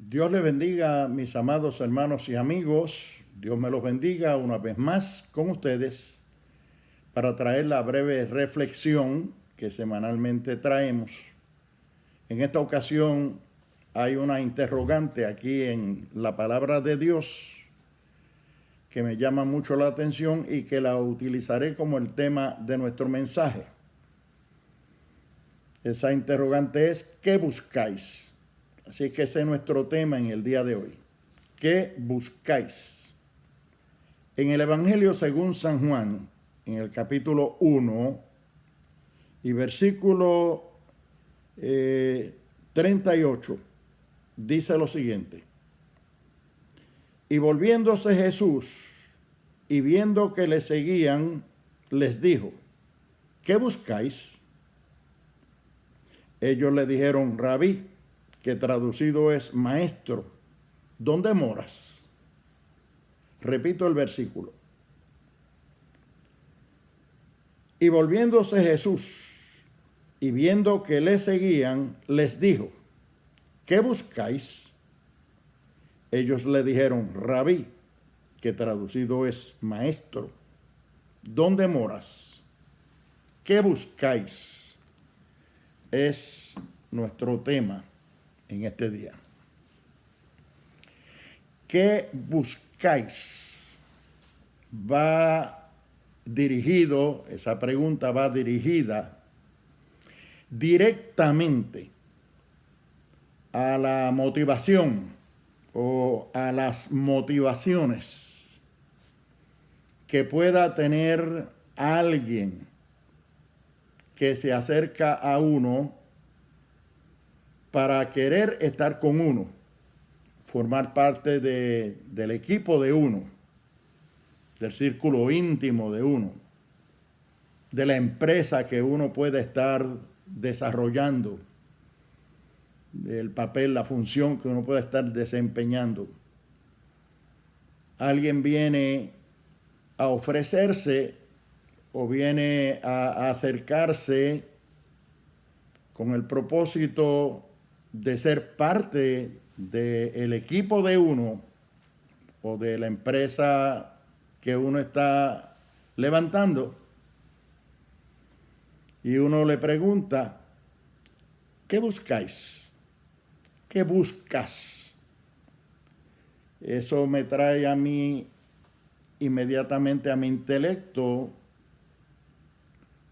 Dios les bendiga, mis amados hermanos y amigos. Dios me los bendiga una vez más con ustedes para traer la breve reflexión que semanalmente traemos. En esta ocasión hay una interrogante aquí en la palabra de Dios que me llama mucho la atención y que la utilizaré como el tema de nuestro mensaje. Esa interrogante es: ¿qué buscáis? Así que ese es nuestro tema en el día de hoy. ¿Qué buscáis? En el Evangelio según San Juan, en el capítulo 1 y versículo 38, dice lo siguiente: y volviéndose Jesús y viendo que le seguían, les dijo: ¿qué buscáis? Ellos le dijeron: Rabí, que traducido es maestro, ¿dónde moras? Repito el versículo. Y volviéndose Jesús y viendo que le seguían, les dijo: ¿qué buscáis? Ellos le dijeron: Rabí, que traducido es maestro, ¿dónde moras? ¿Qué buscáis? Es nuestro tema en este día. ¿Qué buscáis? Esa pregunta va dirigida directamente a la motivación o a las motivaciones que pueda tener alguien que se acerca a uno para querer estar con uno, formar parte del equipo de uno, del círculo íntimo de uno, de la empresa que uno puede estar desarrollando, del papel, la función que uno puede estar desempeñando. Alguien viene a ofrecerse o viene a acercarse con el propósito de ser parte del equipo de uno o de la empresa que uno está levantando, y uno le pregunta: ¿qué buscáis? ¿Qué buscas? Eso me trae a mí inmediatamente a mi intelecto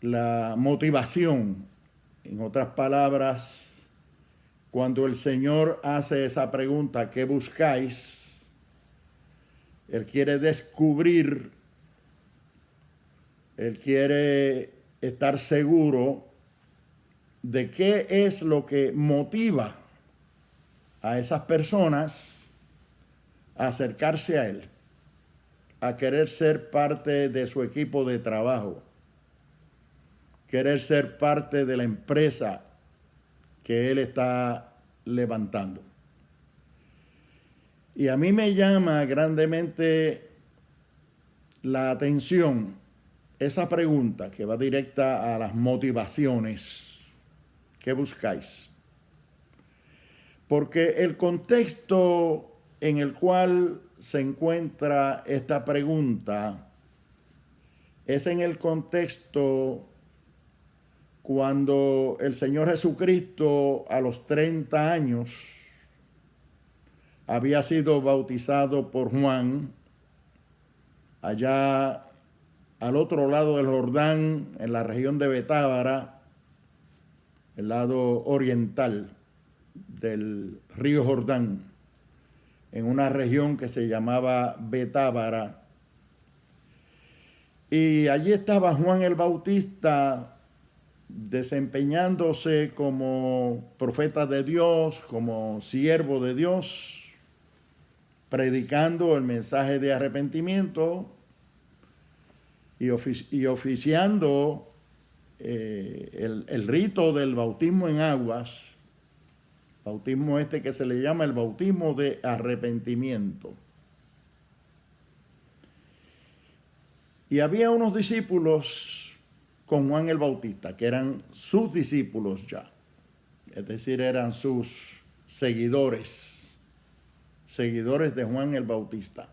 la motivación. En otras palabras, cuando el Señor hace esa pregunta: ¿qué buscáis?, Él quiere descubrir, Él quiere estar seguro de qué es lo que motiva a esas personas a acercarse a Él, a querer ser parte de su equipo de trabajo, querer ser parte de la empresa que Él está levantando. Y a mí me llama grandemente la atención esa pregunta que va directa a las motivaciones. ¿Qué buscáis? Porque el contexto en el cual se encuentra esta pregunta es en el contexto cuando el Señor Jesucristo a los 30 años había sido bautizado por Juan allá al otro lado del Jordán, en la región de Betábara, el lado oriental del río Jordán, en una región que se llamaba Betábara. Y allí estaba Juan el Bautista desempeñándose como profeta de Dios, como siervo de Dios, predicando el mensaje de arrepentimiento y oficiando el rito del bautismo en aguas, bautismo este que se le llama el bautismo de arrepentimiento. Y había unos discípulos con Juan el Bautista, que eran sus discípulos ya, es decir, eran sus seguidores. seguidores de Juan el Bautista.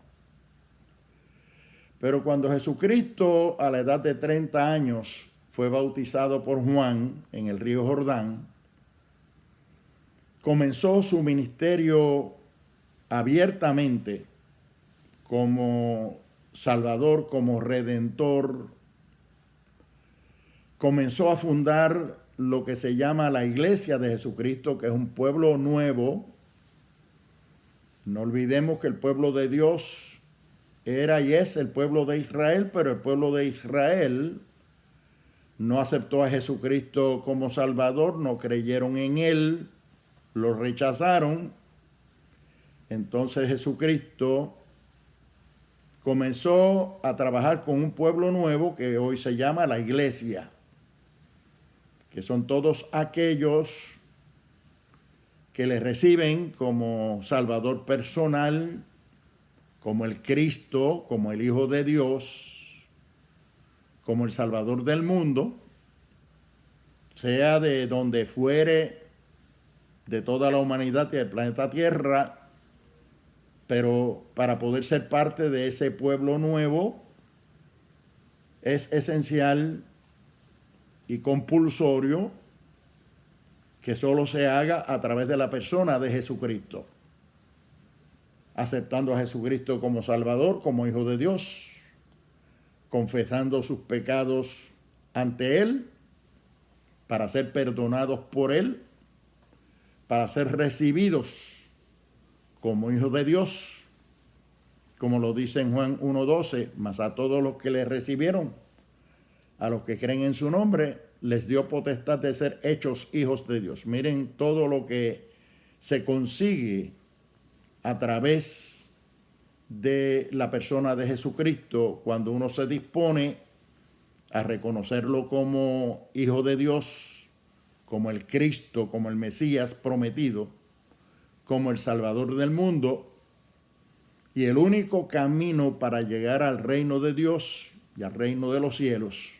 Pero cuando Jesucristo, a la edad de 30 años, fue bautizado por Juan en el río Jordán, comenzó su ministerio abiertamente como Salvador, como Redentor. Comenzó a fundar lo que se llama la Iglesia de Jesucristo, que es un pueblo nuevo. No olvidemos que el pueblo de Dios era y es el pueblo de Israel, pero el pueblo de Israel no aceptó a Jesucristo como Salvador, no creyeron en Él, lo rechazaron. Entonces Jesucristo comenzó a trabajar con un pueblo nuevo que hoy se llama la Iglesia, que son todos aquellos que le reciben como Salvador personal, como el Cristo, como el Hijo de Dios, como el Salvador del mundo, sea de donde fuere, de toda la humanidad y del planeta Tierra, pero para poder ser parte de ese pueblo nuevo es esencial y compulsorio que solo se haga a través de la persona de Jesucristo, aceptando a Jesucristo como Salvador, como Hijo de Dios, confesando sus pecados ante Él, para ser perdonados por Él, para ser recibidos como hijos de Dios, como lo dice en Juan 1:12, mas a todos los que le recibieron, a los que creen en su nombre, les dio potestad de ser hechos hijos de Dios. Miren todo lo que se consigue a través de la persona de Jesucristo cuando uno se dispone a reconocerlo como Hijo de Dios, como el Cristo, como el Mesías prometido, como el Salvador del mundo, y el único camino para llegar al reino de Dios y al reino de los cielos,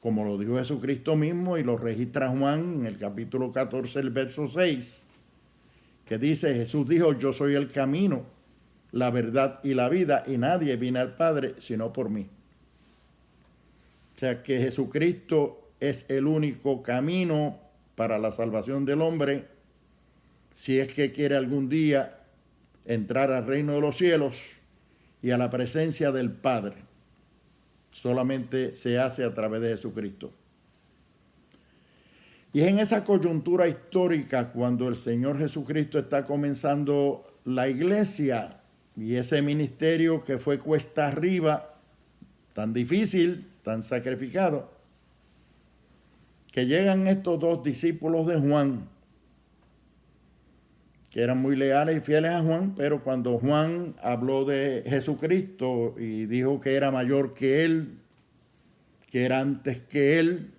como lo dijo Jesucristo mismo y lo registra Juan en el capítulo 14, el verso 6, que dice, Jesús dijo, yo soy el camino, la verdad y la vida, y nadie viene al Padre sino por mí. O sea que Jesucristo es el único camino para la salvación del hombre, si es que quiere algún día entrar al reino de los cielos y a la presencia del Padre. Solamente se hace a través de Jesucristo. Y es en esa coyuntura histórica cuando el Señor Jesucristo está comenzando la iglesia y ese ministerio que fue cuesta arriba, tan difícil, tan sacrificado, que llegan estos dos discípulos de Juan, que eran muy leales y fieles a Juan, pero cuando Juan habló de Jesucristo y dijo que era mayor que él, que era antes que él,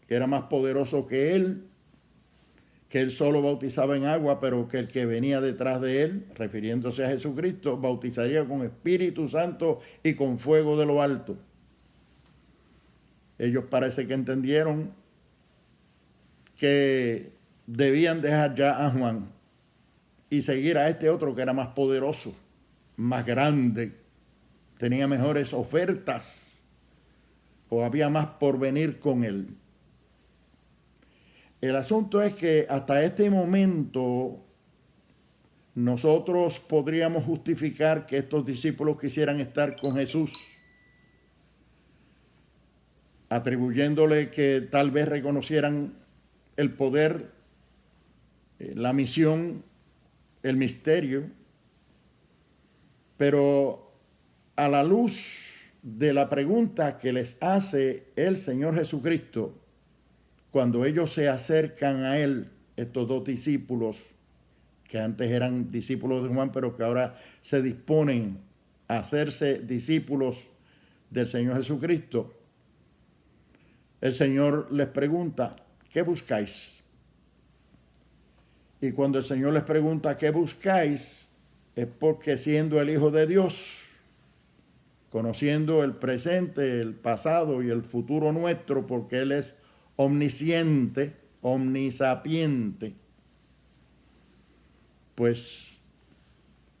que era más poderoso que él solo bautizaba en agua, pero que el que venía detrás de él, refiriéndose a Jesucristo, bautizaría con Espíritu Santo y con fuego de lo alto. Ellos parece que entendieron que debían dejar ya a Juan y seguir a este otro que era más poderoso, más grande, tenía mejores ofertas o había más por venir con él. El asunto es que hasta este momento nosotros podríamos justificar que estos discípulos quisieran estar con Jesús, atribuyéndole que tal vez reconocieran el poder, la misión, el misterio, pero a la luz de la pregunta que les hace el Señor Jesucristo, cuando ellos se acercan a Él, estos dos discípulos, que antes eran discípulos de Juan, pero que ahora se disponen a hacerse discípulos del Señor Jesucristo, el Señor les pregunta, ¿qué buscáis? Y cuando el Señor les pregunta, ¿qué buscáis? Es porque siendo el Hijo de Dios, conociendo el presente, el pasado y el futuro nuestro, porque Él es omnisciente, omnisapiente, pues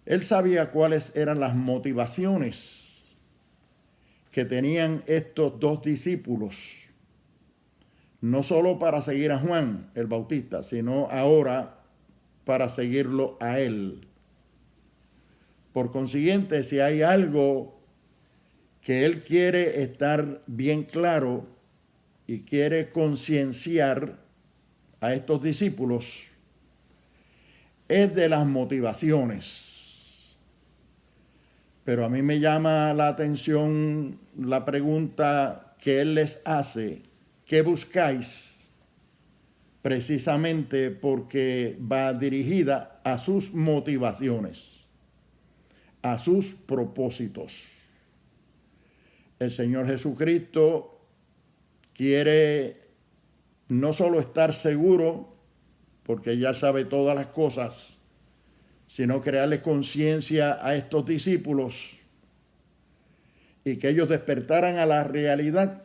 Él sabía cuáles eran las motivaciones que tenían estos dos discípulos, no solo para seguir a Juan el Bautista, sino ahora para seguirlo a él. Por consiguiente, si hay algo que él quiere estar bien claro y quiere concienciar a estos discípulos, es de las motivaciones. Pero a mí me llama la atención la pregunta que él les hace: ¿qué buscáis? Precisamente porque va dirigida a sus motivaciones, a sus propósitos. El Señor Jesucristo quiere no solo estar seguro, porque ya sabe todas las cosas, sino crearle conciencia a estos discípulos y que ellos despertaran a la realidad,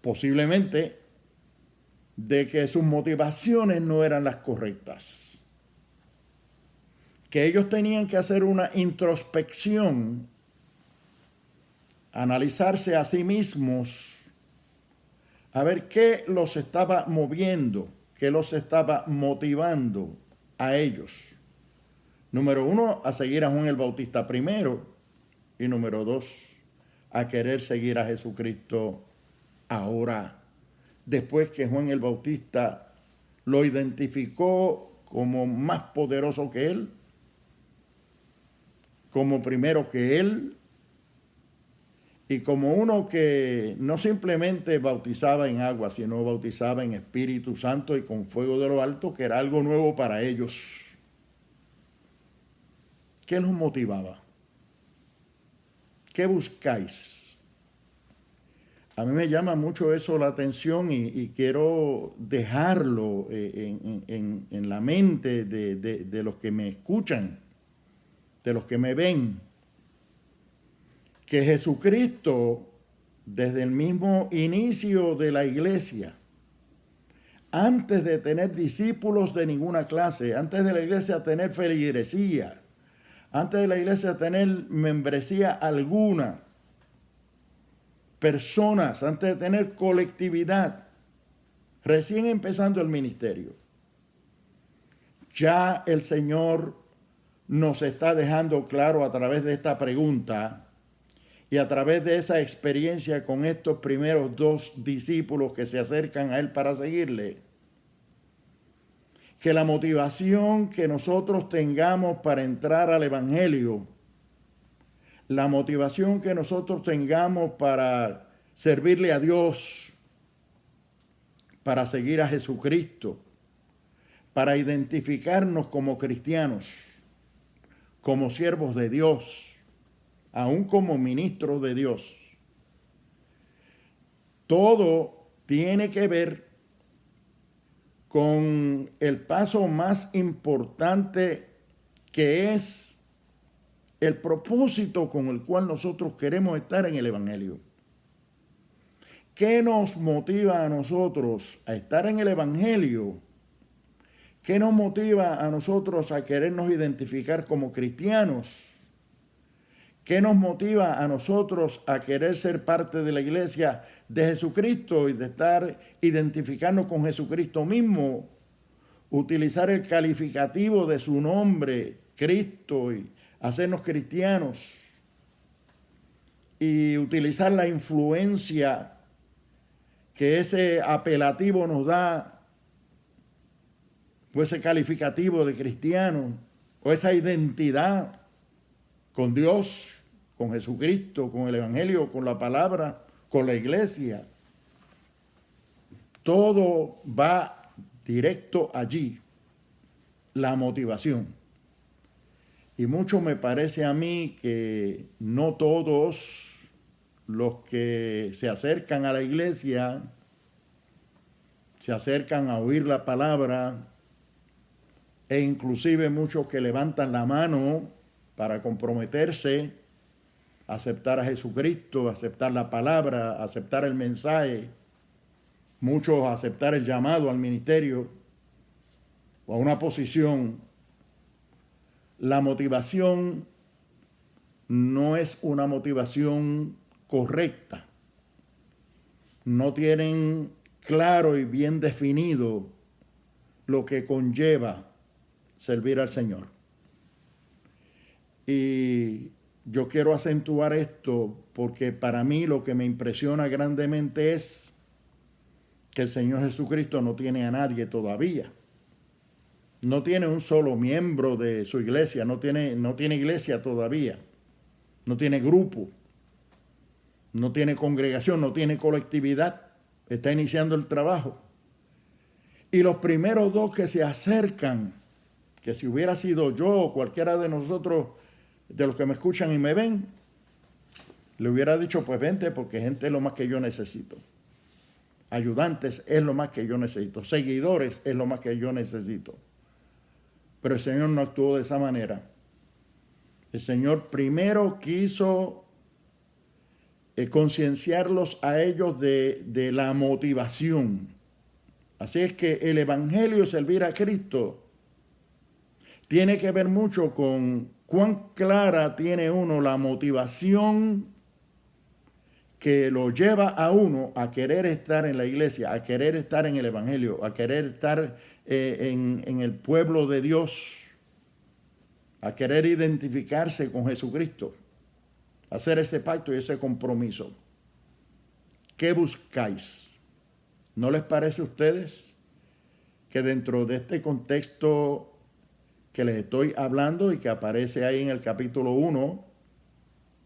posiblemente, de que sus motivaciones no eran las correctas, que ellos tenían que hacer una introspección, analizarse a sí mismos, a ver qué los estaba moviendo, qué los estaba motivando a ellos. Número uno, a seguir a Juan el Bautista primero, y número dos, a querer seguir a Jesucristo ahora, después que Juan el Bautista lo identificó como más poderoso que él, como primero que él, y como uno que no simplemente bautizaba en agua, sino bautizaba en Espíritu Santo y con fuego de lo alto, que era algo nuevo para ellos. ¿Qué los motivaba? ¿Qué buscáis? A mí me llama mucho eso la atención y quiero dejarlo en la mente de los que me escuchan, de los que me ven, que Jesucristo, desde el mismo inicio de la iglesia, antes de tener discípulos de ninguna clase, antes de la iglesia tener feligresía, antes de la iglesia tener membresía alguna, personas, antes de tener colectividad, recién empezando el ministerio, ya el Señor nos está dejando claro a través de esta pregunta y a través de esa experiencia con estos primeros dos discípulos que se acercan a Él para seguirle, que la motivación que nosotros tengamos para entrar al Evangelio, la motivación que nosotros tengamos para servirle a Dios, para seguir a Jesucristo, para identificarnos como cristianos, como siervos de Dios, aún como ministros de Dios, todo tiene que ver con el paso más importante, que es el propósito con el cual nosotros queremos estar en el Evangelio. ¿Qué nos motiva a nosotros a estar en el Evangelio? ¿Qué nos motiva a nosotros a querernos identificar como cristianos? ¿Qué nos motiva a nosotros a querer ser parte de la iglesia de Jesucristo y de estar identificando con Jesucristo mismo? Utilizar el calificativo de su nombre, Cristo, y hacernos cristianos. Y utilizar la influencia que ese apelativo nos da, o ese calificativo de cristiano, o esa identidad con Dios, con Jesucristo, con el Evangelio, con la palabra, con la iglesia. Todo va directo allí, la motivación. Y mucho me parece a mí que no todos los que se acercan a la iglesia, se acercan a oír la palabra, e inclusive muchos que levantan la mano para comprometerse, aceptar a Jesucristo, aceptar la palabra, aceptar el mensaje, muchos aceptar el llamado al ministerio o a una posición. la motivación no es una motivación correcta. No tienen claro y bien definido lo que conlleva servir al Señor. Y yo quiero acentuar esto porque para mí lo que me impresiona grandemente es que el Señor Jesucristo no tiene a nadie todavía. No tiene un solo miembro de su iglesia, no tiene iglesia todavía, no tiene grupo, no tiene congregación, no tiene colectividad, está iniciando el trabajo. Y los primeros dos que se acercan, que si hubiera sido yo o cualquiera de nosotros, de los que me escuchan y me ven, le hubiera dicho, pues vente, porque gente es lo más que yo necesito. Ayudantes es lo más que yo necesito. Seguidores es lo más que yo necesito. Pero el Señor no actuó de esa manera. El Señor primero quiso concienciarlos a ellos de la motivación. Así es que el evangelio, servir a Cristo, tiene que ver mucho con cuán clara tiene uno la motivación que lo lleva a uno a querer estar en la iglesia, a querer estar en el evangelio, a querer estar en el pueblo de Dios, a querer identificarse con Jesucristo, hacer ese pacto y ese compromiso. ¿Qué buscáis? ¿No les parece a ustedes que dentro de este contexto que les estoy hablando y que aparece ahí en el capítulo 1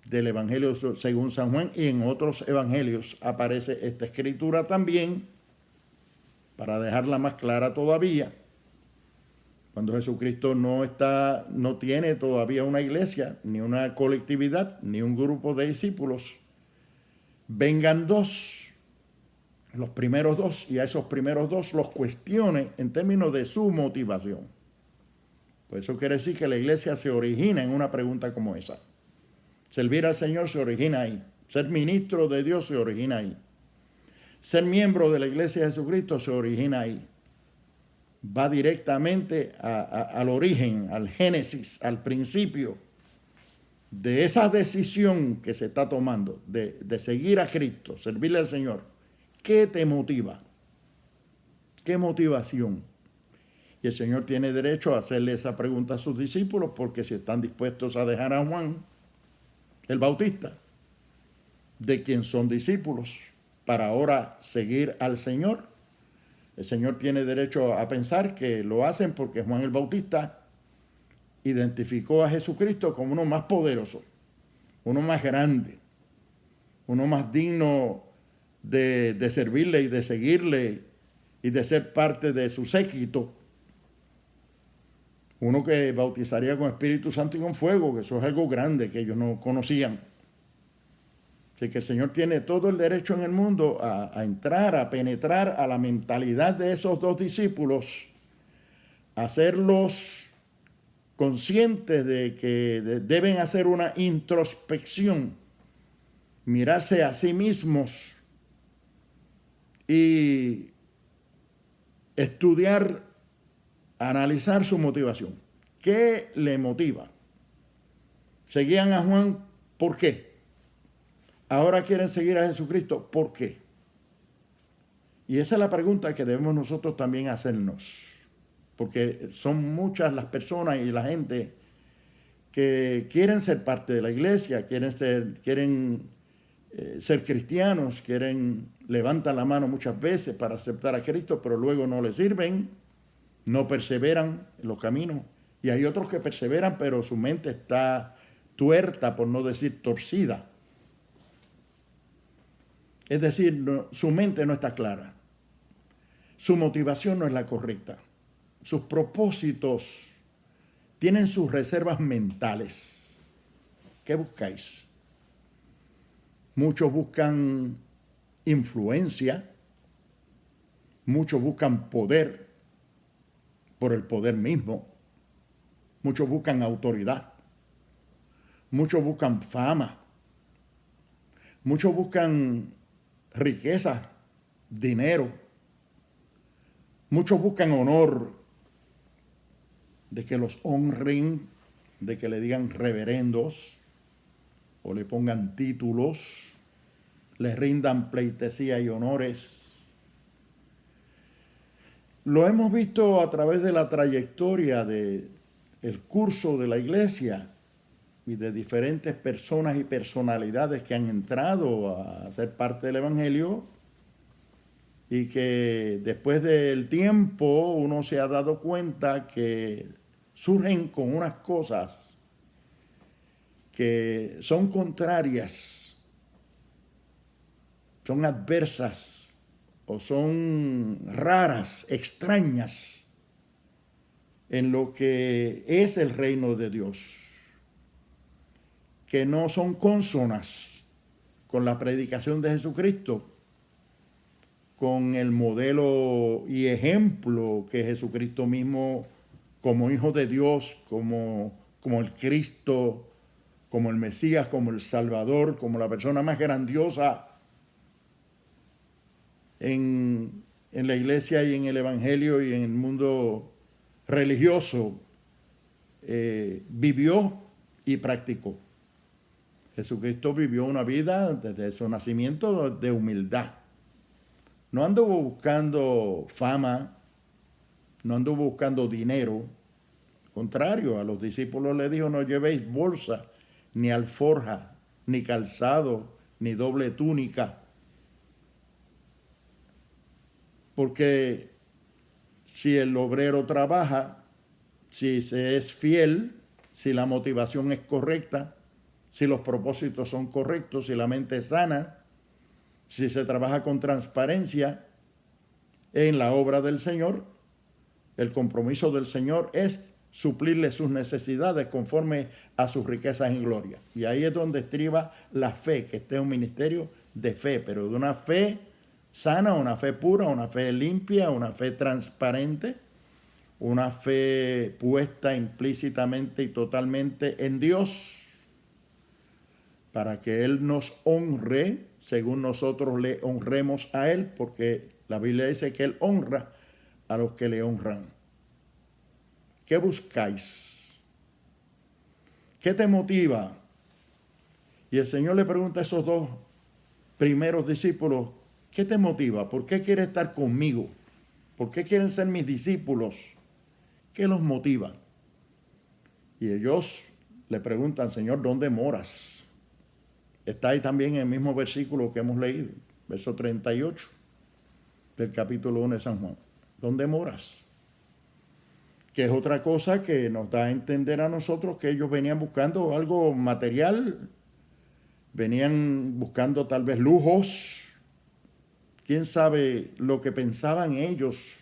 del Evangelio según San Juan y en otros evangelios aparece esta escritura también, para dejarla más clara todavía, cuando Jesucristo no tiene todavía una iglesia, ni una colectividad, ni un grupo de discípulos? Vengan dos, los primeros dos, y a esos primeros dos los cuestione en términos de su motivación. Pues eso quiere decir que la iglesia se origina en una pregunta como esa. Servir al Señor se origina ahí. Ser ministro de Dios se origina ahí. Ser miembro de la iglesia de Jesucristo se origina ahí. Va directamente al origen, al génesis, al principio de esa decisión que se está tomando de seguir a Cristo, servirle al Señor. ¿Qué te motiva? ¿Qué motivación? Y el Señor tiene derecho a hacerle esa pregunta a sus discípulos, porque si están dispuestos a dejar a Juan el Bautista, de quien son discípulos, para ahora seguir al Señor, el Señor tiene derecho a pensar que lo hacen porque Juan el Bautista identificó a Jesucristo como uno más poderoso, uno más grande, uno más digno de servirle y de seguirle y de ser parte de su séquito. Uno que bautizaría con Espíritu Santo y con fuego, que eso es algo grande que ellos no conocían. Así que el Señor tiene todo el derecho en el mundo a entrar, a penetrar a la mentalidad de esos dos discípulos, a hacerlos conscientes de que deben hacer una introspección, mirarse a sí mismos y estudiar, analizar su motivación. ¿Qué le motiva? Seguían a Juan, ¿por qué? Ahora quieren seguir a Jesucristo, ¿por qué? Y esa es la pregunta que debemos nosotros también hacernos, porque son muchas las personas y la gente que quieren ser parte de la iglesia, quieren ser cristianos, levantan la mano muchas veces para aceptar a Cristo, pero luego no le sirven, no perseveran en los caminos. Y hay otros que perseveran, pero su mente está tuerta, por no decir torcida. Es decir, su mente no está clara. Su motivación no es la correcta. Sus propósitos tienen sus reservas mentales. ¿Qué buscáis? Muchos buscan influencia. Muchos buscan poder por el poder mismo. Muchos buscan autoridad. Muchos buscan fama. Muchos buscan riqueza, dinero. Muchos buscan honor, de que los honren, de que le digan reverendos o le pongan títulos, le rindan pleitesía y honores. Lo hemos visto a través de la trayectoria del curso de la iglesia y de diferentes personas y personalidades que han entrado a ser parte del Evangelio y que después del tiempo uno se ha dado cuenta que surgen con unas cosas que son contrarias, son adversas o son raras, extrañas en lo que es el reino de Dios, que no son cónsonas con la predicación de Jesucristo, con el modelo y ejemplo que Jesucristo mismo, como Hijo de Dios, como el Cristo, como el Mesías, como el Salvador, como la persona más grandiosa en la iglesia y en el Evangelio y en el mundo religioso, vivió y practicó. Jesucristo vivió una vida desde su nacimiento de humildad. No anduvo buscando fama, no anduvo buscando dinero. Al contrario, a los discípulos les dijo: no llevéis bolsa, ni alforja, ni calzado, ni doble túnica. Porque si el obrero trabaja, si se es fiel, si la motivación es correcta, si los propósitos son correctos, si la mente es sana, si se trabaja con transparencia en la obra del Señor, el compromiso del Señor es suplirle sus necesidades conforme a sus riquezas en gloria. Y ahí es donde estriba la fe, que este es un ministerio de fe, pero de una fe sana, una fe pura, una fe limpia, una fe transparente, una fe puesta implícitamente y totalmente en Dios, para que Él nos honre según nosotros le honremos a Él, porque la Biblia dice que Él honra a los que le honran. ¿Qué buscáis? ¿Qué te motiva? Y el Señor le pregunta a esos dos primeros discípulos: ¿qué te motiva? ¿Por qué quieres estar conmigo? ¿Por qué quieren ser mis discípulos? ¿Qué los motiva? Y ellos le preguntan: Señor, ¿dónde moras? Está ahí también en el mismo versículo que hemos leído, verso 38 del capítulo 1 de San Juan. ¿Dónde moras? Que es otra cosa que nos da a entender a nosotros que ellos venían buscando algo material, venían buscando tal vez lujos. ¿Quién sabe lo que pensaban ellos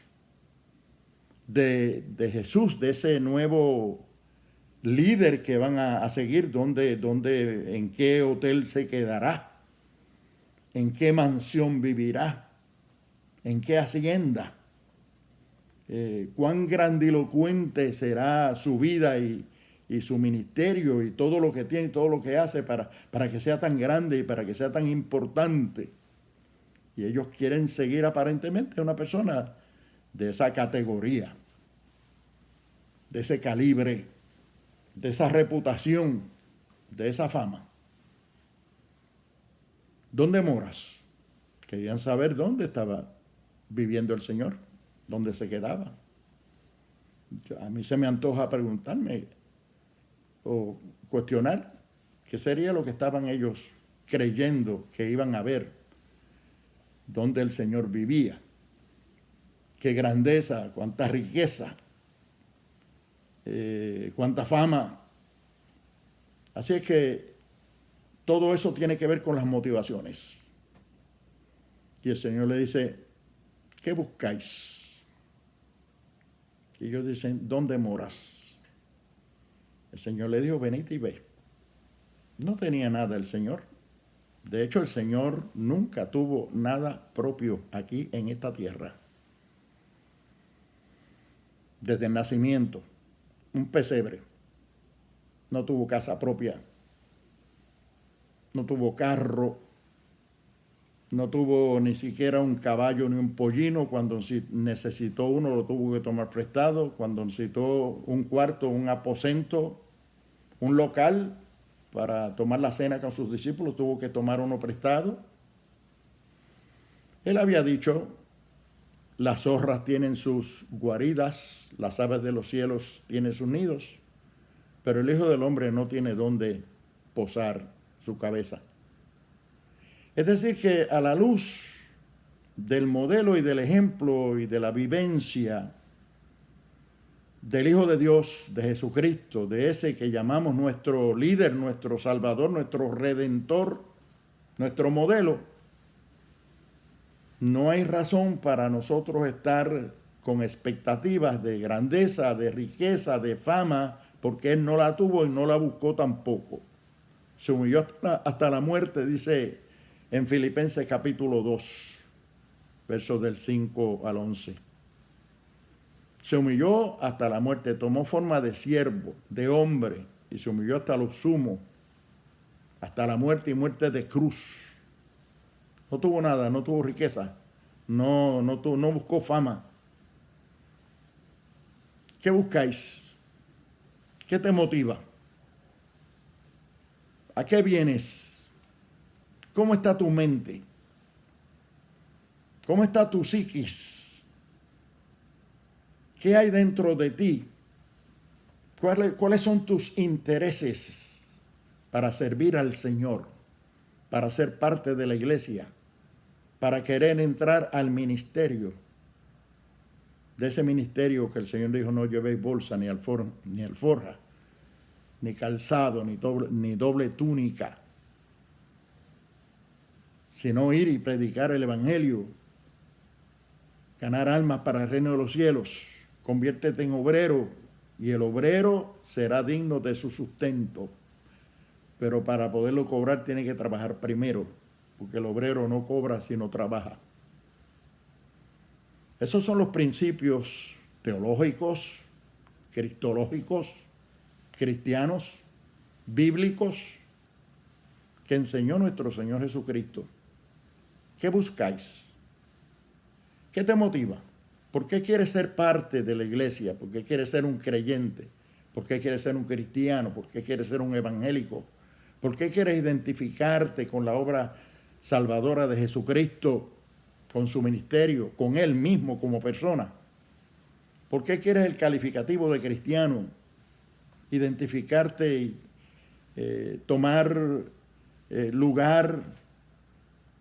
de Jesús, de ese nuevo líder que van a seguir? ¿En qué hotel se quedará? ¿En qué mansión vivirá? ¿En qué hacienda? ¿Cuán grandilocuente será su vida y su ministerio y todo lo que tiene y todo lo que hace para que sea tan grande y para que sea tan importante? Y ellos quieren seguir aparentemente a una persona de esa categoría, de ese calibre, de esa reputación, de esa fama. ¿Dónde moras? Querían saber dónde estaba viviendo el Señor, dónde se quedaba. A mí se me antoja preguntarme o cuestionar qué sería lo que estaban ellos creyendo que iban a ver, dónde el Señor vivía. Qué grandeza, cuánta riqueza, cuánta fama. Así es que todo eso tiene que ver con las motivaciones. Y el Señor le dice: ¿qué buscáis? Y ellos dicen: ¿dónde moras? El Señor le dijo: venid y ve. No tenía nada el Señor. De hecho, el Señor nunca tuvo nada propio aquí en esta tierra. Desde el nacimiento, un pesebre. No tuvo casa propia. No tuvo carro. No tuvo ni siquiera un caballo ni un pollino. Cuando necesitó uno, lo tuvo que tomar prestado. Cuando necesitó un cuarto, un aposento, un local para tomar la cena con sus discípulos, tuvo que tomar uno prestado. Él había dicho, las zorras tienen sus guaridas, las aves de los cielos tienen sus nidos, pero el Hijo del Hombre no tiene dónde posar su cabeza. Es decir, que a la luz del modelo y del ejemplo y de la vivencia del Hijo de Dios, de Jesucristo, de ese que llamamos nuestro líder, nuestro Salvador, nuestro Redentor, nuestro modelo, no hay razón para nosotros estar con expectativas de grandeza, de riqueza, de fama, porque Él no la tuvo y no la buscó tampoco. Se humilló hasta la muerte, dice en Filipenses capítulo 2, versos del 5 al 11. Se humilló hasta la muerte, tomó forma de siervo, de hombre, y se humilló hasta lo sumo, hasta la muerte y muerte de cruz. No tuvo nada, no tuvo riqueza, no buscó fama. ¿Qué buscáis? ¿Qué te motiva? ¿A qué vienes? ¿Cómo está tu mente? ¿Cómo está tu psiquis? ¿Qué hay dentro de ti? ¿Cuáles son tus intereses para servir al Señor, para ser parte de la iglesia, para querer entrar al ministerio? De ese ministerio que el Señor dijo, no llevéis bolsa, ni alforja, ni calzado, ni doble túnica, sino ir y predicar el Evangelio, ganar almas para el reino de los cielos. Conviértete en obrero y el obrero será digno de su sustento. Pero para poderlo cobrar tiene que trabajar primero, porque el obrero no cobra sino trabaja. Esos son los principios teológicos, cristológicos, cristianos, bíblicos, que enseñó nuestro Señor Jesucristo. ¿Qué buscáis? ¿Qué te motiva? ¿Por qué quieres ser parte de la iglesia? ¿Por qué quieres ser un creyente? ¿Por qué quieres ser un cristiano? ¿Por qué quieres ser un evangélico? ¿Por qué quieres identificarte con la obra salvadora de Jesucristo, con su ministerio, con Él mismo como persona? ¿Por qué quieres el calificativo de cristiano? Identificarte y tomar lugar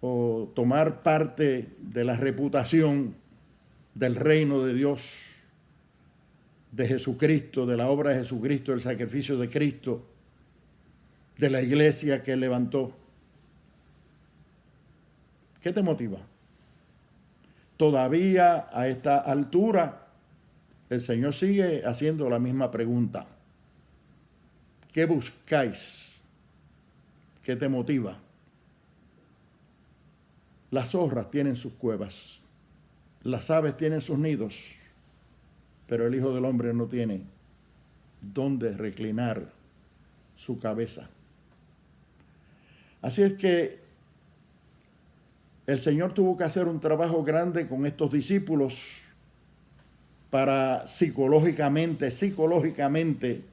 o tomar parte de la reputación del reino de Dios, de Jesucristo, de la obra de Jesucristo, del sacrificio de Cristo, de la iglesia que Él levantó. ¿Qué te motiva? Todavía a esta altura, el Señor sigue haciendo la misma pregunta. ¿Qué buscáis? ¿Qué te motiva? Las zorras tienen sus cuevas, las aves tienen sus nidos, pero el Hijo del Hombre no tiene dónde reclinar su cabeza. Así es que el Señor tuvo que hacer un trabajo grande con estos discípulos para psicológicamente,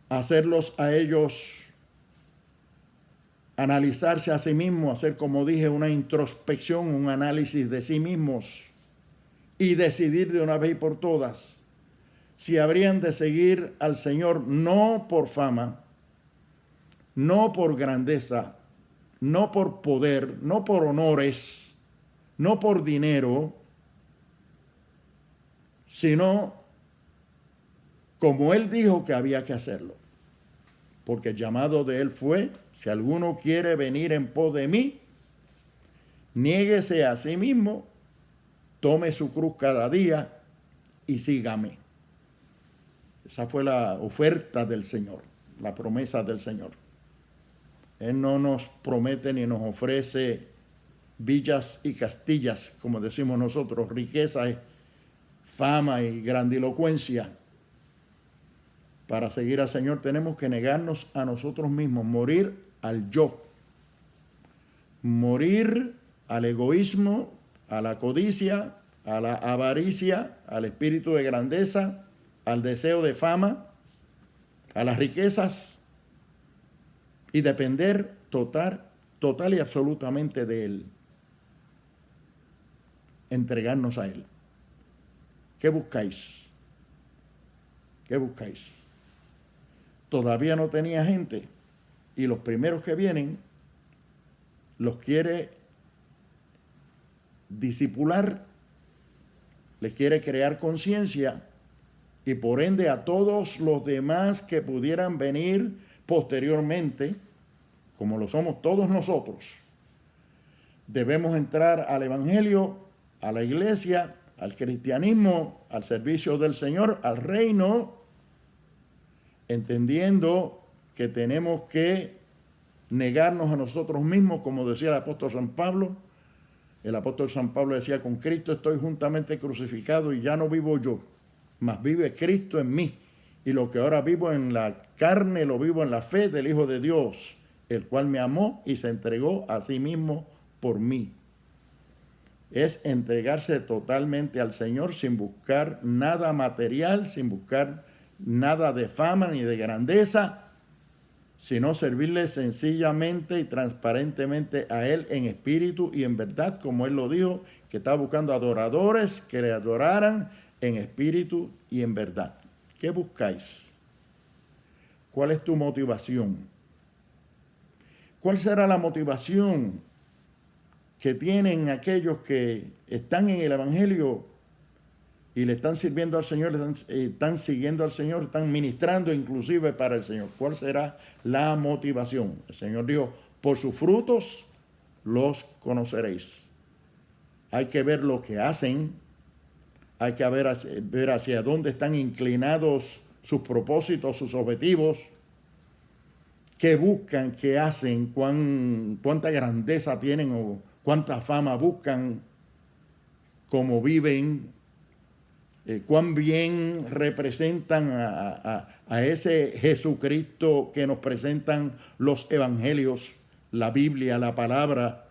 hacerlos a ellos analizarse a sí mismos, hacer, como dije, una introspección, un análisis de sí mismos y decidir de una vez y por todas si habrían de seguir al Señor no por fama, no por grandeza, no por poder, no por honores, no por dinero, sino como Él dijo que había que hacerlo. Porque el llamado de Él fue, si alguno quiere venir en pos de mí, niéguese a sí mismo, tome su cruz cada día y sígame. Esa fue la oferta del Señor, la promesa del Señor. Él no nos promete ni nos ofrece villas y castillas, como decimos nosotros, riqueza, fama y grandilocuencia. Para seguir al Señor tenemos que negarnos a nosotros mismos, morir al yo, morir al egoísmo, a la codicia, a la avaricia, al espíritu de grandeza, al deseo de fama, a las riquezas y depender total y absolutamente de Él. Entregarnos a Él. ¿Qué buscáis? ¿Qué buscáis? Todavía no tenía gente y los primeros que vienen los quiere discipular, les quiere crear conciencia y por ende a todos los demás que pudieran venir posteriormente, como lo somos todos nosotros, debemos entrar al Evangelio, a la iglesia, al cristianismo, al servicio del Señor, al reino, entendiendo que tenemos que negarnos a nosotros mismos, como decía el apóstol San Pablo. El apóstol San Pablo decía, con Cristo estoy juntamente crucificado y ya no vivo yo, mas vive Cristo en mí. Y lo que ahora vivo en la carne, lo vivo en la fe del Hijo de Dios, el cual me amó y se entregó a sí mismo por mí. Es entregarse totalmente al Señor sin buscar nada material, sin buscar nada de fama ni de grandeza, sino servirle sencillamente y transparentemente a Él en espíritu y en verdad, como Él lo dijo, que está buscando adoradores que le adoraran en espíritu y en verdad. ¿Qué buscáis? ¿Cuál es tu motivación? ¿Cuál será la motivación que tienen aquellos que están en el Evangelio y le están sirviendo al Señor, están siguiendo al Señor, están ministrando inclusive para el Señor? ¿Cuál será la motivación? El Señor dijo, por sus frutos los conoceréis. Hay que ver lo que hacen, hay que ver hacia dónde están inclinados sus propósitos, sus objetivos, qué buscan, qué hacen, cuánta grandeza tienen o cuánta fama buscan, cómo viven, cuán bien representan a ese Jesucristo que nos presentan los evangelios, la Biblia, la palabra,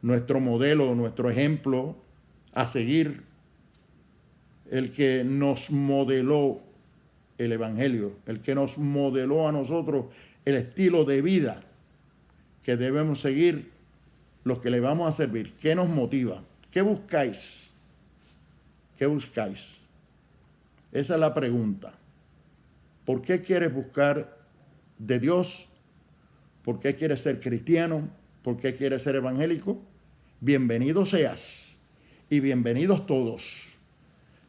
nuestro modelo, nuestro ejemplo a seguir, el que nos modeló el evangelio, el que nos modeló a nosotros el estilo de vida que debemos seguir los que le vamos a servir. ¿Qué nos motiva? ¿Qué buscáis? ¿Qué buscáis? Esa es la pregunta. ¿Por qué quieres buscar de Dios? ¿Por qué quieres ser cristiano? ¿Por qué quieres ser evangélico? Bienvenido seas y bienvenidos todos.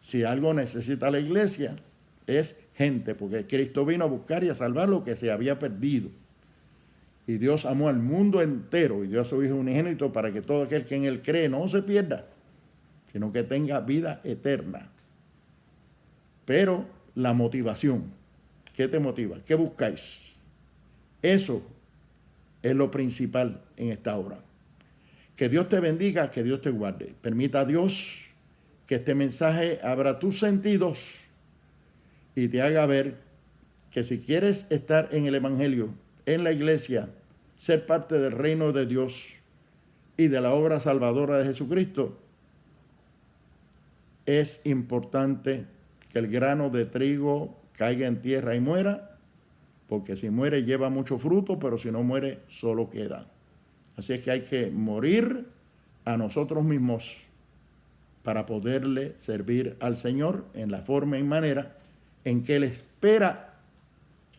Si algo necesita la iglesia es gente, porque Cristo vino a buscar y a salvar lo que se había perdido. Y Dios amó al mundo entero y dio a su Hijo unigénito para que todo aquel que en Él cree no se pierda, sino que tenga vida eterna. Pero la motivación, ¿qué te motiva? ¿Qué buscáis? Eso es lo principal en esta hora. Que Dios te bendiga, que Dios te guarde. Permita a Dios que este mensaje abra tus sentidos y te haga ver que si quieres estar en el Evangelio, en la iglesia, ser parte del reino de Dios y de la obra salvadora de Jesucristo, es importante que el grano de trigo caiga en tierra y muera, porque si muere lleva mucho fruto, pero si no muere solo queda. Así es que hay que morir a nosotros mismos para poderle servir al Señor en la forma y manera en que Él espera,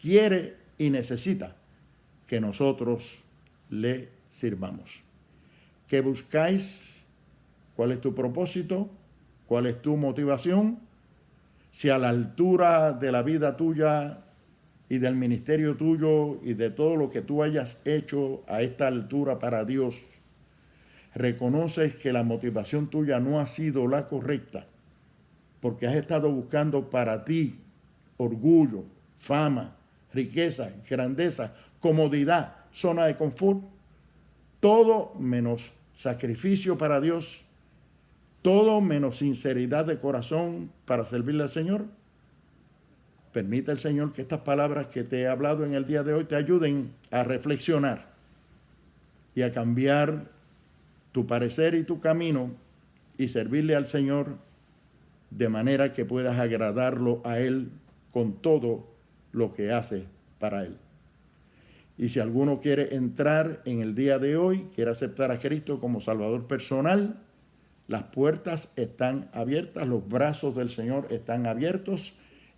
quiere y necesita que nosotros le sirvamos. ¿Qué buscáis? ¿Cuál es tu propósito? ¿Cuál es tu motivación? Si a la altura de la vida tuya y del ministerio tuyo y de todo lo que tú hayas hecho a esta altura para Dios, reconoces que la motivación tuya no ha sido la correcta, porque has estado buscando para ti orgullo, fama, riqueza, grandeza, comodidad, zona de confort, todo menos sacrificio para Dios, todo menos sinceridad de corazón para servirle al Señor. Permita el Señor que estas palabras que te he hablado en el día de hoy te ayuden a reflexionar y a cambiar tu parecer y tu camino y servirle al Señor de manera que puedas agradarlo a Él con todo lo que hace para Él. Y si alguno quiere entrar en el día de hoy, quiere aceptar a Cristo como Salvador personal, las puertas están abiertas, los brazos del Señor están abiertos.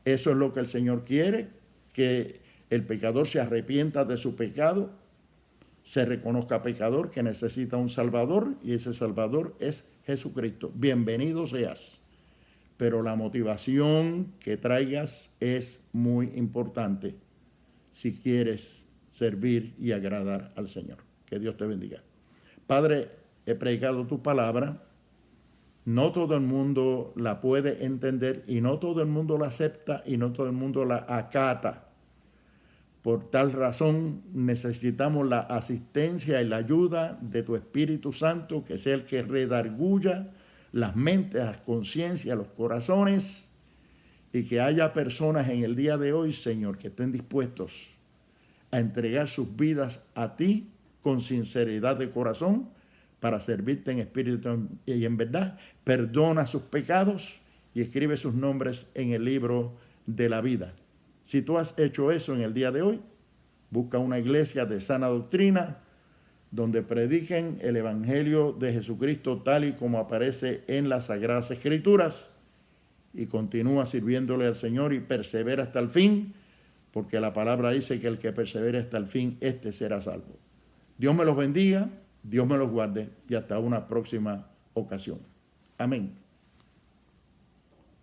Eso es lo que el Señor quiere, que el pecador se arrepienta de su pecado, se reconozca pecador, que necesita un Salvador, y ese Salvador es Jesucristo. Bienvenido seas. Pero la motivación que traigas es muy importante si quieres servir y agradar al Señor. Que Dios te bendiga. Padre, he predicado tu palabra. No todo el mundo la puede entender y no todo el mundo la acepta y no todo el mundo la acata. Por tal razón necesitamos la asistencia y la ayuda de tu Espíritu Santo, que sea el que redarguya las mentes, las conciencias, los corazones, y que haya personas en el día de hoy, Señor, que estén dispuestos a entregar sus vidas a ti con sinceridad de corazón para servirte en espíritu y en verdad. Perdona sus pecados y escribe sus nombres en el libro de la vida. Si tú has hecho eso en el día de hoy, busca una iglesia de sana doctrina donde prediquen el Evangelio de Jesucristo tal y como aparece en las Sagradas Escrituras, y continúa sirviéndole al Señor y persevera hasta el fin, porque la palabra dice que el que persevere hasta el fin, éste será salvo. Dios me los bendiga, Dios me los guarde y hasta una próxima ocasión. Amén.